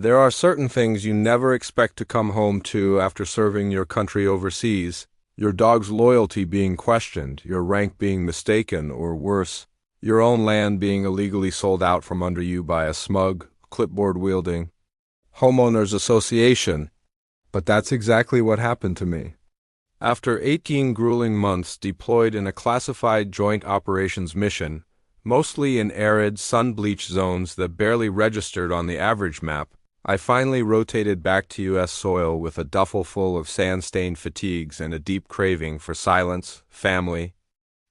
There are certain things you never expect to come home to after serving your country overseas, your dog's loyalty being questioned, your rank being mistaken, or worse, your own land being illegally sold out from under you by a smug, clipboard-wielding Homeowners Association. But that's exactly what happened to me. After 18 grueling months deployed in a classified joint operations mission, mostly in arid, sun-bleached zones that barely registered on the average map, I finally rotated back to U.S. soil with a duffel full of sand-stained fatigues and a deep craving for silence, family,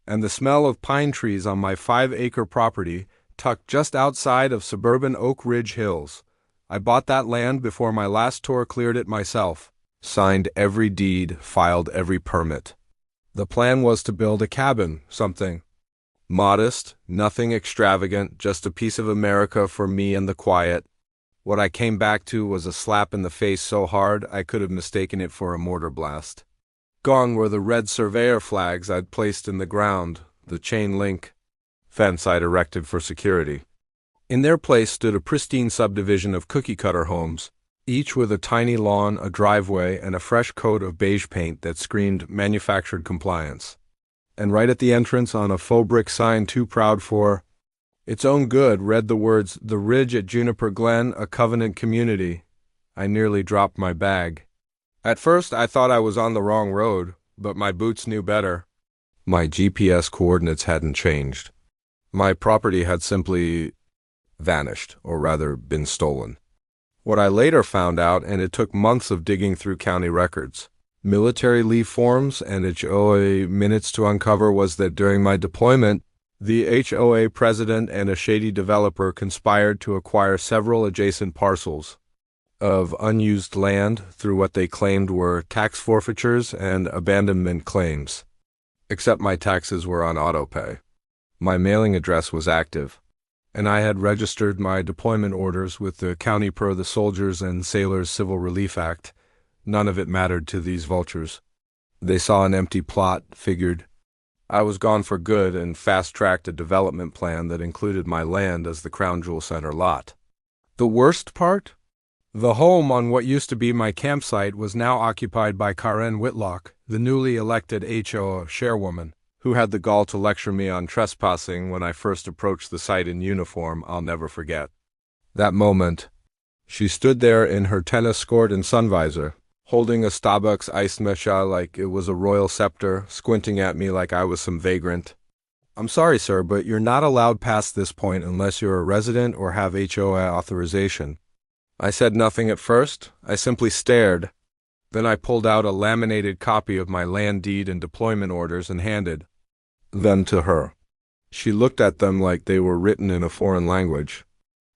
and the smell of pine trees on my 5-acre property tucked just outside of suburban Oak Ridge Hills. I bought that land before my last tour cleared it myself, signed every deed, filed every permit. The plan was to build a cabin, something modest, nothing extravagant, just a piece of America for me and the quiet. What I came back to was a slap in the face so hard I could have mistaken it for a mortar blast. Gone were the red surveyor flags I'd placed in the ground, the chain link fence I'd erected for security. In their place stood a pristine subdivision of cookie-cutter homes, each with a tiny lawn, a driveway, and a fresh coat of beige paint that screamed manufactured compliance. And right at the entrance on a faux brick sign too proud for its own good read the words, "The Ridge at Juniper Glen, a Covenant Community." I nearly dropped my bag. At first I thought I was on the wrong road, but my boots knew better. My GPS coordinates hadn't changed. My property had simply vanished, or rather been stolen. What I later found out, and it took months of digging through county records, military leave forms, and HOA minutes to uncover, was that during my deployment, the HOA president and a shady developer conspired to acquire several adjacent parcels of unused land through what they claimed were tax forfeitures and abandonment claims. Except my taxes were on autopay. My mailing address was active, and I had registered my deployment orders with the county per the Soldiers and Sailors Civil Relief Act. None of it mattered to these vultures. They saw an empty plot, figured I was gone for good, and fast-tracked a development plan that included my land as the Crown Jewel Center lot. The worst part? The home on what used to be my campsite was now occupied by Karen Whitlock, the newly elected HOA chairwoman, who had the gall to lecture me on trespassing when I first approached the site in uniform. I'll never forget that moment. She stood there in her tennis skirt and sun visor, holding a Starbucks iced matcha like it was a royal scepter, squinting at me like I was some vagrant. "I'm sorry, sir, but you're not allowed past this point unless you're a resident or have HOA authorization." I said nothing at first. I simply stared. Then I pulled out a laminated copy of my land deed and deployment orders and handed them to her. She looked at them like they were written in a foreign language.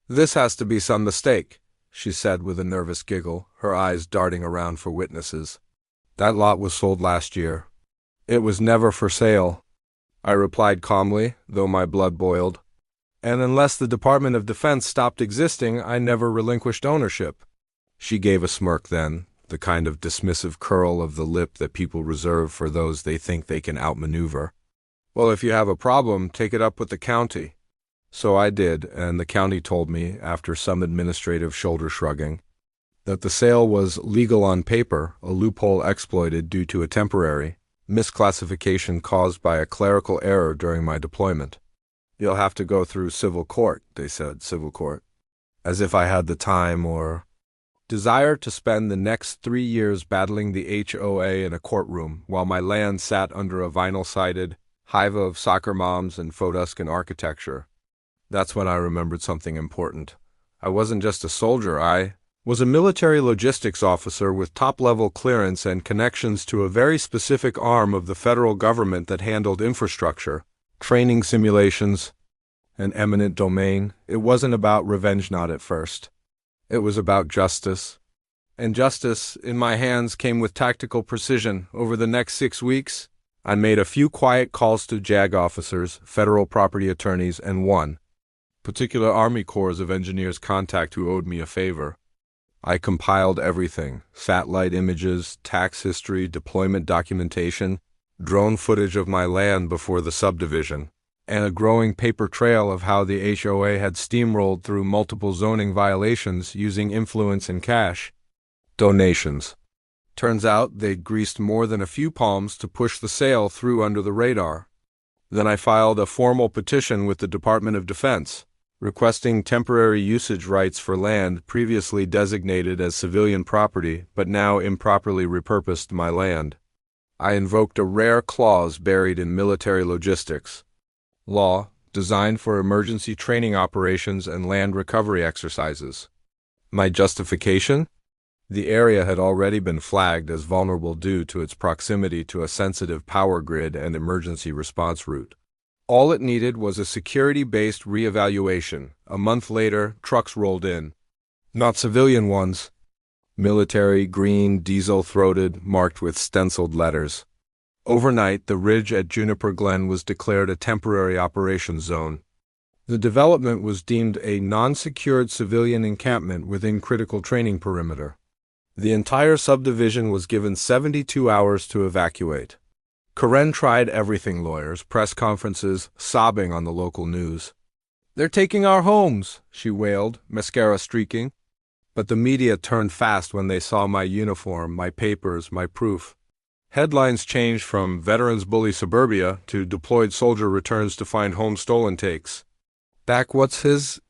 "This has to be some mistake," she said with a nervous giggle, her eyes darting around for witnesses. "That lot was sold last year. It was never for sale," I replied calmly, though my blood boiled. "And unless the Department of Defense stopped existing, I never relinquished ownership." She gave a smirk then, the kind of dismissive curl of the lip that people reserve for those they think they can outmaneuver. "Well, if you have a problem, take it up with the county." So I did, and the county told me, after some administrative shoulder-shrugging, that the sale was legal on paper, a loophole exploited due to a temporary misclassification caused by a clerical error during my deployment. "You'll have to go through civil court," they said, civil court. As if I had the time or desire to spend the next 3 years battling the HOA in a courtroom while my land sat under a vinyl-sided hive of soccer moms and Faux-Tuscan architecture. That's when I remembered something important. I wasn't just a soldier, I was a military logistics officer with top-level clearance and connections to a very specific arm of the federal government that handled infrastructure, training simulations, and eminent domain. It wasn't about revenge, not at first. It was about justice. And justice, in my hands, came with tactical precision. Over the next 6 weeks, I made a few quiet calls to JAG officers, federal property attorneys, and one particular Army Corps of Engineers contact who owed me a favor. I compiled everything: satellite images, tax history, deployment documentation, drone footage of my land before the subdivision. and a growing paper trail of how the HOA had steamrolled through multiple zoning violations using influence and cash donations. Turns out they'd greased more than a few palms to push the sale through under the radar. Then I filed a formal petition with the Department of Defense, requesting temporary usage rights for land previously designated as civilian property but now improperly repurposed my land. I invoked a rare clause buried in military logistics law, designed for emergency training operations and land recovery exercises. My justification? The area had already been flagged as vulnerable due to its proximity to a sensitive power grid and emergency response route. All it needed was a security-based reevaluation. A month later, trucks rolled in. Not civilian ones. Military, green, diesel-throated, marked with stenciled letters. Overnight, the ridge at Juniper Glen was declared a temporary operations zone. The development was deemed a non-secured civilian encampment within critical training perimeter. The entire subdivision was given 72 hours to evacuate. Karen tried everything: lawyers, press conferences, sobbing on the local news. "They're taking our homes," she wailed, mascara streaking. But the media turned fast when they saw my uniform, my papers, my proof. Headlines changed from "Veterans Bully Suburbia" to "Deployed Soldier Returns to Find Home Stolen Takes." Back what's his?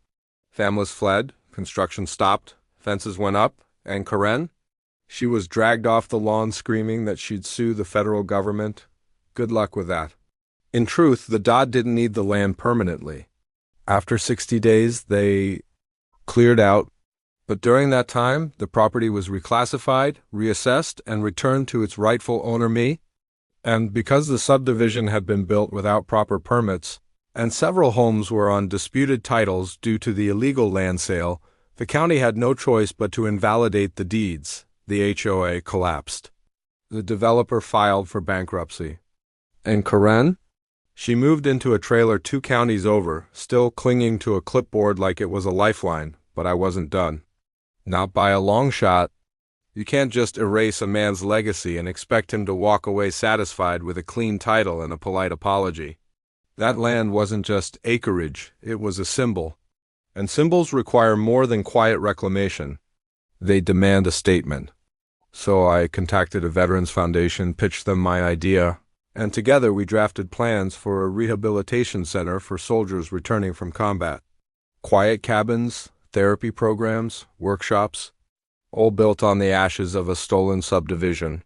Families fled, construction stopped, fences went up, and Karen? She was dragged off the lawn screaming that she'd sue the federal government. Good luck with that. In truth, the DOD didn't need the land permanently. After 60 days, they cleared out. But during that time, the property was reclassified, reassessed, and returned to its rightful owner, me. And because the subdivision had been built without proper permits, and several homes were on disputed titles due to the illegal land sale, the county had no choice but to invalidate the deeds. The HOA collapsed. The developer filed for bankruptcy. And Karen? She moved into a trailer 2 counties over, still clinging to a clipboard like it was a lifeline, but I wasn't done. Not by a long shot. You can't just erase a man's legacy and expect him to walk away satisfied with a clean title and a polite apology. That land wasn't just acreage, it was a symbol. And symbols require more than quiet reclamation. They demand a statement. So I contacted a Veterans Foundation, pitched them my idea, and together we drafted plans for a rehabilitation center for soldiers returning from combat. Quiet cabins, therapy programs, workshops, all built on the ashes of a stolen subdivision.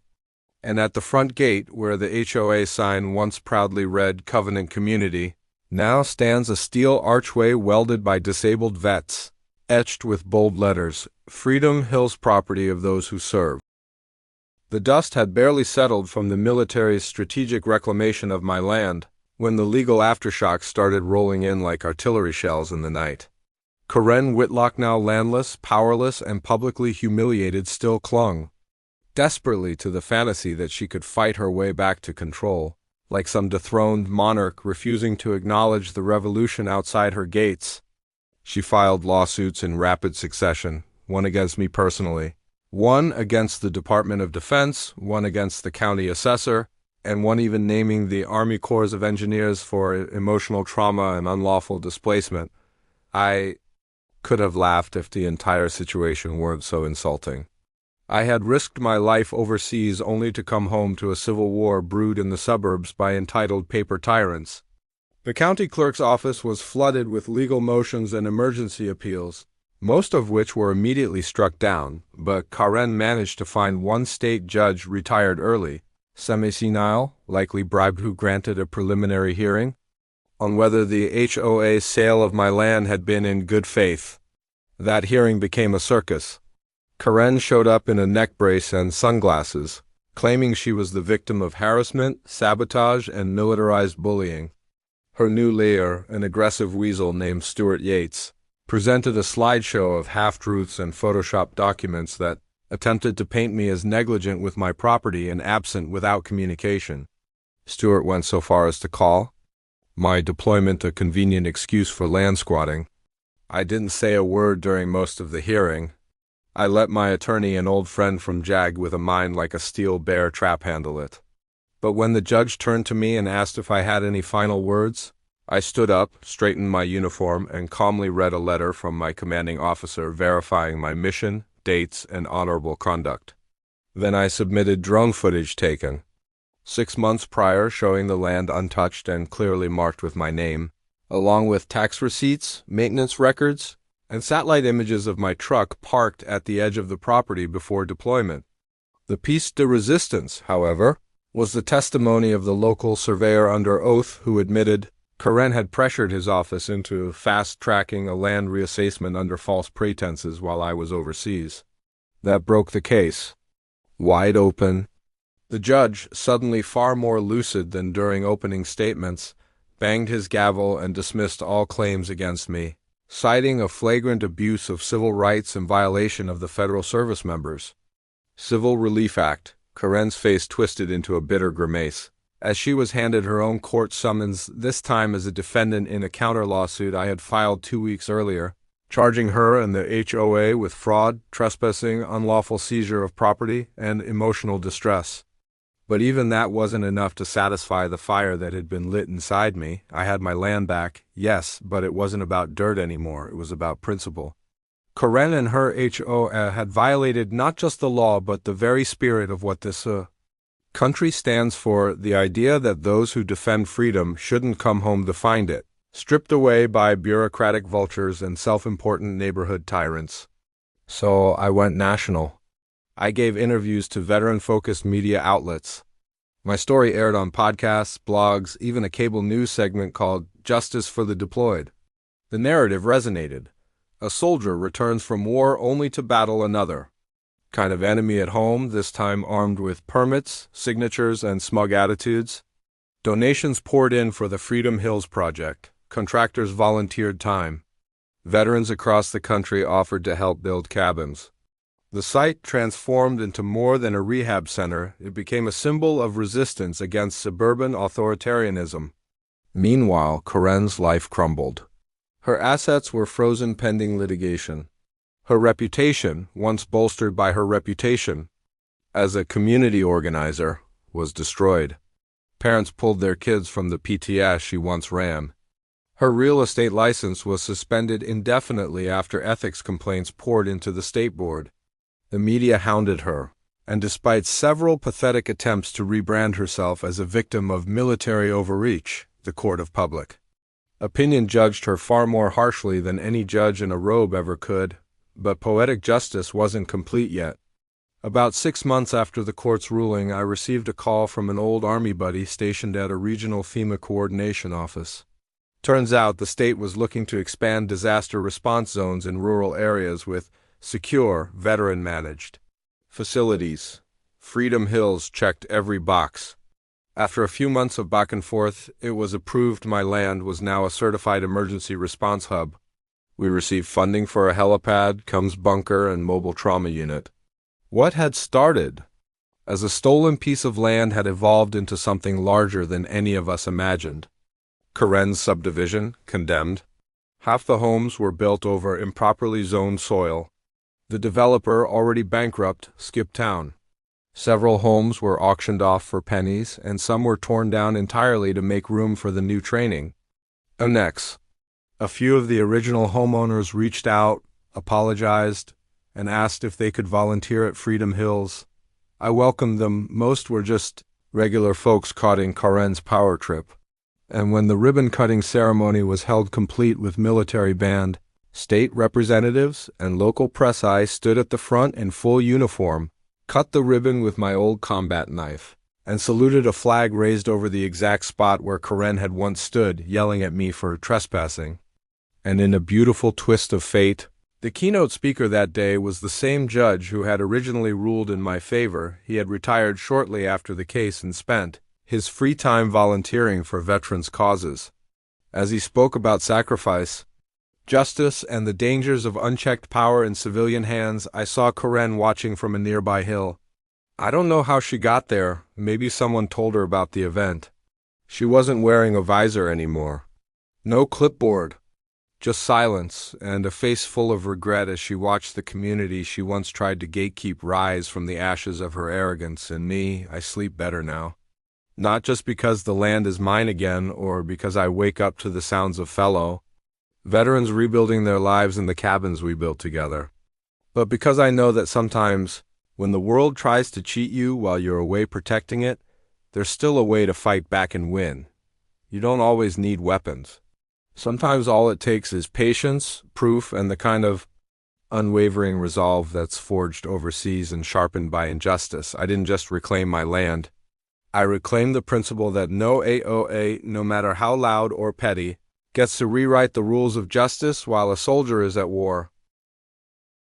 And at the front gate, where the HOA sign once proudly read Covenant Community, now stands a steel archway welded by disabled vets, etched with bold letters, "Freedom Hills Property of Those Who Serve." The dust had barely settled from the military's strategic reclamation of my land when the legal aftershocks started rolling in like artillery shells in the night. Karen Whitlock, now landless, powerless, and publicly humiliated, still clung desperately to the fantasy that she could fight her way back to control, like some dethroned monarch refusing to acknowledge the revolution outside her gates. She filed lawsuits in rapid succession, one against me personally, one against the Department of Defense, one against the county assessor, and one even naming the Army Corps of Engineers for emotional trauma and unlawful displacement. I could have laughed if the entire situation weren't so insulting. I had risked my life overseas only to come home to a civil war brewed in the suburbs by entitled paper tyrants. The county clerk's office was flooded with legal motions and emergency appeals, most of which were immediately struck down, but Karen managed to find one state judge retired early, semi-senile, likely bribed, who granted a preliminary hearing on whether the HOA sale of my land had been in good faith. That hearing became a circus. Karen showed up in a neck brace and sunglasses, claiming she was the victim of harassment, sabotage, and militarized bullying. Her new lawyer, an aggressive weasel named Stuart Yates, presented a slideshow of half-truths and photoshopped documents that attempted to paint me as negligent with my property and absent without communication. Stuart went so far as to call my deployment a convenient excuse for land squatting. I didn't say a word during most of the hearing. I let my attorney, an old friend from JAG with a mind like a steel bear trap, handle it. But when the judge turned to me and asked if I had any final words, I stood up, straightened my uniform, and calmly read a letter from my commanding officer verifying my mission, dates, and honorable conduct. Then I submitted drone footage taken 6 months prior showing the land untouched and clearly marked with my name, along with tax receipts, maintenance records, and satellite images of my truck parked at the edge of the property before deployment. The piece de resistance, however, was the testimony of the local surveyor under oath who admitted Karen had pressured his office into fast-tracking a land reassessment under false pretenses while I was overseas. That broke the case. Wide open. The judge, suddenly far more lucid than during opening statements, banged his gavel and dismissed all claims against me, citing a flagrant abuse of civil rights and violation of the federal service members. Civil Relief Act. Karen's face twisted into a bitter grimace, as she was handed her own court summons, this time as a defendant in a counter-lawsuit I had filed 2 weeks earlier, charging her and the HOA with fraud, trespassing, unlawful seizure of property, and emotional distress. But even that wasn't enough to satisfy the fire that had been lit inside me. I had my land back, yes, but it wasn't about dirt anymore, it was about principle. Karen and her HOA had violated not just the law but the very spirit of what this country stands for, the idea that those who defend freedom shouldn't come home to find it, stripped away by bureaucratic vultures and self-important neighborhood tyrants. So I went national. I gave interviews to veteran-focused media outlets. My story aired on podcasts, blogs, even a cable news segment called Justice for the Deployed. The narrative resonated. A soldier returns from war only to battle another kind of enemy at home, this time armed with permits, signatures, and smug attitudes. Donations poured in for the Freedom Hills Project. Contractors volunteered time. Veterans across the country offered to help build cabins. The site transformed into more than a rehab center. It became a symbol of resistance against suburban authoritarianism. Meanwhile, Karen's life crumbled. Her assets were frozen pending litigation. Her reputation, once bolstered by her reputation as a community organizer, was destroyed. Parents pulled their kids from the PTS she once ran. Her real estate license was suspended indefinitely after ethics complaints poured into the state board. The media hounded her, and despite several pathetic attempts to rebrand herself as a victim of military overreach, the court of public opinion judged her far more harshly than any judge in a robe ever could. But poetic justice wasn't complete yet. About 6 months after the court's ruling, I received a call from an old Army buddy stationed at a regional FEMA coordination office. Turns out the state was looking to expand disaster response zones in rural areas with secure, veteran-managed facilities. Freedom Hills checked every box. After a few months of back and forth, it was approved my land was now a certified emergency response hub. We received funding for a helipad, Combs bunker, and mobile trauma unit. What had started as a stolen piece of land had evolved into something larger than any of us imagined. Karen's subdivision, condemned. Half the homes were built over improperly zoned soil. The developer, already bankrupt, skipped town. Several homes were auctioned off for pennies, and some were torn down entirely to make room for the new training annex. A few of the original homeowners reached out, apologized, and asked if they could volunteer at Freedom Hills. I welcomed them. Most were just regular folks caught in Karen's power trip. And when the ribbon-cutting ceremony was held complete with military band, state representatives and local press eye stood at the front in full uniform, cut the ribbon with my old combat knife, and saluted a flag raised over the exact spot where Karen had once stood, yelling at me for trespassing. And in a beautiful twist of fate, the keynote speaker that day was the same judge who had originally ruled in my favor. He had retired shortly after the case and spent his free time volunteering for veterans' causes. As he spoke about sacrifice, justice, and the dangers of unchecked power in civilian hands, I saw Karen watching from a nearby hill. I don't know how she got there. Maybe someone told her about the event. She wasn't wearing a visor anymore. No clipboard. Just silence, and a face full of regret as she watched the community she once tried to gatekeep rise from the ashes of her arrogance. And me, I sleep better now. Not just because the land is mine again or because I wake up to the sounds of fellow veterans rebuilding their lives in the cabins we built together, but because I know that sometimes, when the world tries to cheat you while you're away protecting it, there's still a way to fight back and win. You don't always need weapons. Sometimes all it takes is patience, proof, and the kind of unwavering resolve that's forged overseas and sharpened by injustice. I didn't just reclaim my land. I reclaimed the principle that no HOA, no matter how loud or petty, gets to rewrite the rules of justice while a soldier is at war.